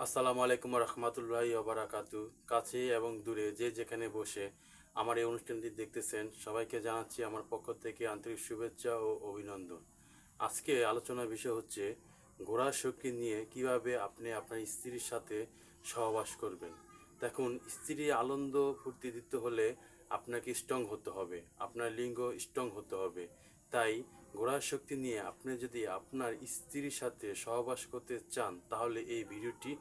আসসালামু আলাইকুম রহমতুল্লাহি ওবারাকাতু। কাছে এবং দূরে যে যেখানে বসে আমার এই অনুষ্ঠানটি দেখতেছেন সবাইকে জানাচ্ছি আমার পক্ষ থেকে আন্তরিক শুভেচ্ছা ও অভিনন্দন। আজকে আলোচনার বিষয় হচ্ছে ঘোড়ার শৌখিন নিয়ে কিভাবে আপনি আপনার স্ত্রীর সাথে সহবাস করবেন। দেখুন, স্ত্রী আনন্দ ফুর্তি দিতে হলে আপনাকে স্ট্রং হতে হবে, আপনার লিঙ্গ স্ট্রং হতে হবে। তাই ঘোড়ার শক্তি নিয়ে আপনি যদি আপনার স্ত্রীর সাথে সহবাস করতে চান তাহলে এই ভিডিওটি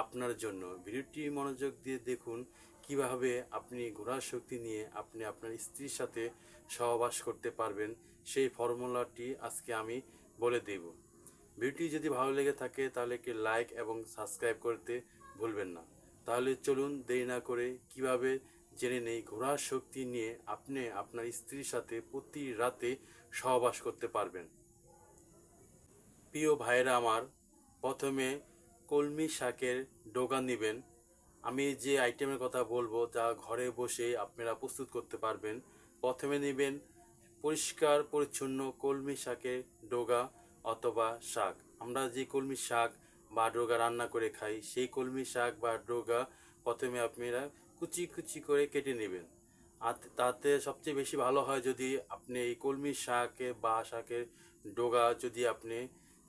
আপনার জন্য। ভিডিওটি মনোযোগ দিয়ে দেখুন কিভাবে আপনি ঘোড়ার শক্তি নিয়ে আপনি আপনার স্ত্রীর সাথে সহবাস করতে পারবেন। সেই ফর্মুলাটি আজকে আমি বলে দেব। ভিডিওটি যদি ভালো লেগে থাকে তাহলে একটি লাইক এবং সাবস্ক্রাইব করতে ভুলবেন না। তাহলে চলুন দেরি না করে কিভাবে জেনে নেই ঘোড়ার শক্তি নিয়ে আপনি আপনার স্ত্রীর সাথে প্রতি রাতে সহবাস করতে পারবেন। প্রিয় ভাইরা আমার, প্রথমে কলমি শাকের ডগা নেবেন। আমি যে আইটেমের কথা বলবো যা ঘরে বসে আপনারা প্রস্তুত করতে পারবেন। প্রথমে নেবেন পরিষ্কার পরিচ্ছন্ন কলমি শাকের ডগা অথবা শাক। আমরা যে কলমি শাক বা ডগা রান্না করে খাই সেই কলমি শাক বা ডগা প্রথমে আপনারা কুচি কুচি করে কেটে নেবেন। আর তাতে সবচেয়ে বেশি ভালো হয় যদি আপনি এই কলমি শাকে বা শাকের ডগা যদি আপনি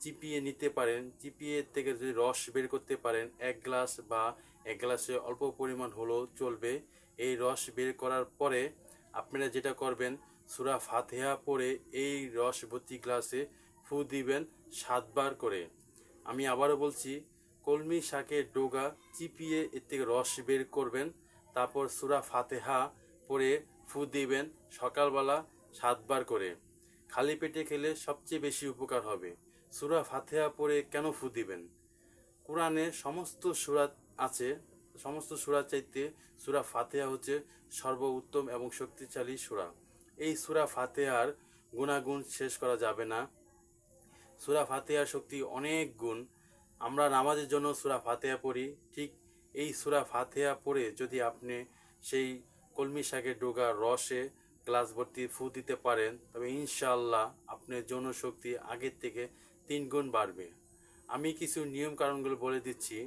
চিপিয়ে নিতে পারেন, চিপিয়ে থেকে যদি রস বের করতে পারেন, 1 গ্লাস বা 1 গ্লাসে অল্প পরিমাণ হলেও চলবে। এই রস বের করার পরে আপনারা যেটা করবেন, সূরা ফাতিহা পড়ে এই রস ভর্তি গ্লাসে ফু দিবেন 7 বার করে। আমি আবারও বলছি, কলমি শাকের ডগা চিপিয়ে এর থেকে রস বের করবেন, তারপর সূরা ফাতিহা পড়ে ফু দিবেন সকালবেলা 7 বার করে। খালি পেটে খেলে সবচেয়ে বেশি উপকার হবে। সূরা ফাতিহা পড়ে কেন ফু দিবেন? কোরআনে সমস্ত সূরা আছে, সমস্ত সূরা চাইতে সূরা ফাতিহা হচ্ছে সর্বোত্তম এবং শক্তিশালী সূরা। এই সূরা ফাতিহার গুণাগুণ শেষ করা যাবে না। সূরা ফাতিহার শক্তি অনেক গুণ। আমরা নামাজের জন্য সূরা ফাতিহা পড়ি, ঠিক এই সূরা ফাতিহা পড়ে যদি আপনি সেই কলমি শাকের ডগা রসে গ্লাস ভর্তি ফু দিতে পারেন তবে ইনশাআল্লাহ আপনার যৌন শক্তি আগের থেকে 3 গুণ বাড়বে। আমি কিছু নিয়ম কারণগুলো বলে দিচ্ছি।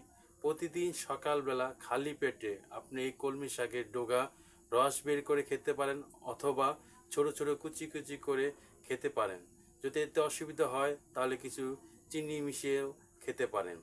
প্রতিদিন সকালবেলা খালি পেটে আপনি এই কলমি শাকের ডগা রস বের করে খেতে পারেন অথবা ছোট ছোট কুচি কুচি করে খেতে পারেন। যদি এতে অসুবিধা হয় তাহলে কিছু চিনি মিশিয়েও খেতে পারেন।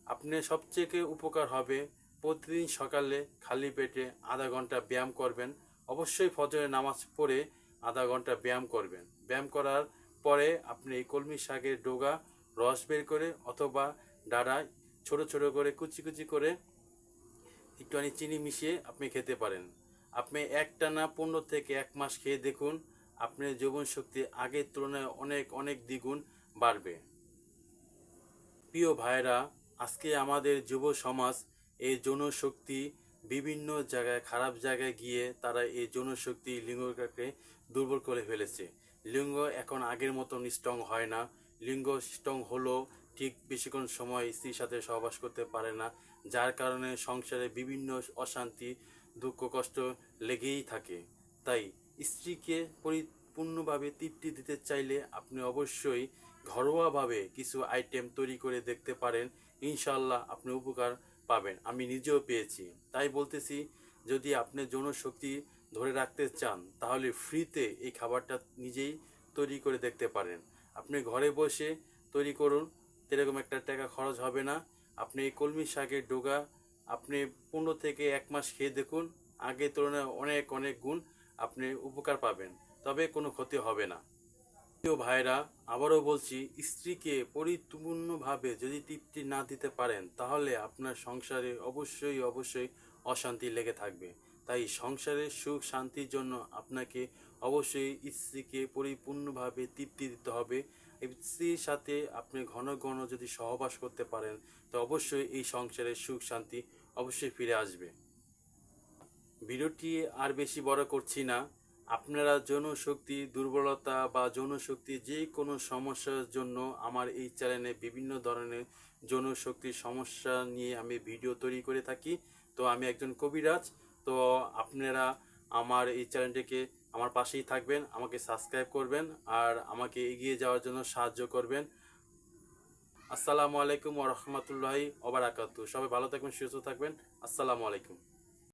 আপনার সবচেয়ে উপকার হবে প্রতিদিন সকালে খালি পেটে আধা ঘন্টা ব্যায়াম করবেন। অবশ্যই ফজরের নামাজ পড়ে আধা ঘন্টা ব্যায়াম করবেন। ব্যায়াম করার পরে আপনি এই কলমি শাকের ডগা রস বের করে অথবা ডাঁড়ায় ছোট ছোট করে কুচি কুচি করে একটুখানি চিনি মিশিয়ে আপনি খেতে পারেন। আপনি একটানা 15 থেকে 1 মাস খেয়ে দেখুন, আপনার যৌবন শক্তি আগের তুলনায় অনেক অনেক দ্বিগুণ বাড়বে। প্রিয় ভাইরা, আজকে আমাদের যুব সমাজ এই যৌন শক্তি বিভিন্ন জায়গায় খারাপ জায়গায় গিয়ে তারা এই যৌন শক্তি লিঙ্গকে দুর্বল করে ফেলেছে। লিঙ্গ এখন আগের মতন স্ট্রং হয় না। লিঙ্গ স্ট্রং হলেও ঠিক বেশিক্ষণ সময় স্ত্রীর সাথে সহবাস করতে পারে না, যার কারণে সংসারে বিভিন্ন অশান্তি দুঃখ কষ্ট লেগেই থাকে। তাই স্ত্রীকে পরিপূর্ণভাবে তৃপ্তি দিতে চাইলে আপনি অবশ্যই ঘরোয়াভাবে কিছু আইটেম তৈরি করে দেখতে পারেন। ইনশাল্লাহ আপনি উপকার পাবেন, আমি নিজেও পেয়েছি। তাই বলতেছি, যদি আপনি যৌন শক্তি ধরে রাখতে চান তাহলে ফ্রিতে এই খাবারটা নিজেই তৈরি করে দেখতে পারেন। আপনি ঘরে বসে তৈরি করুন, এরকম একটা টাকা খরচ হবে না। আপনি এই কলমি শাকের ডগা আপনি 15 থেকে 1 মাস খেয়ে দেখুন, আগের তুলনায় অনেক অনেক গুণ আপনি উপকার পাবেন, তবে কোনো ক্ষতি হবে না। প্রিয় ভাইরা, আবারও বলছি, স্ত্রীকে পরিপূর্ণভাবে যদি তৃপ্তি না দিতে পারেন তাহলে আপনার সংসারে অবশ্যই অবশ্যই অশান্তি লেগে থাকবে। তাই সংসারের সুখ শান্তির জন্য আপনাকে অবশ্যই স্ত্রীকে পরিপূর্ণভাবে তৃপ্তি দিতে হবে। স্ত্রীর সাথে আপনি ঘন ঘন যদি সহবাস করতে পারেন তো অবশ্যই এই সংসারের সুখ শান্তি অবশ্যই ফিরে আসবে। ভিডিওটি আর বেশি বড় করছি না। আপনারা যৌনশক্তি দুর্বলতা বা যৌনশক্তি যে কোনো সমস্যার জন্য আমার এই চ্যানেলে বিভিন্ন ধরনের যৌনশক্তির সমস্যা নিয়ে আমি ভিডিও তৈরি করে থাকি। তো আমি একজন কবিরাজ। তো আপনারা আমার এই চ্যানেলটিকে আমার পাশেই থাকবেন, আমাকে সাবস্ক্রাইব করবেন আর আমাকে এগিয়ে যাওয়ার জন্য সাহায্য করবেন। আসসালামু আলাইকুম ওয়া রাহমাতুল্লাহি ওয়া বারাকাতুহু। সবাই ভালো থাকবেন, সুস্থ থাকবেন। আসসালামু আলাইকুম।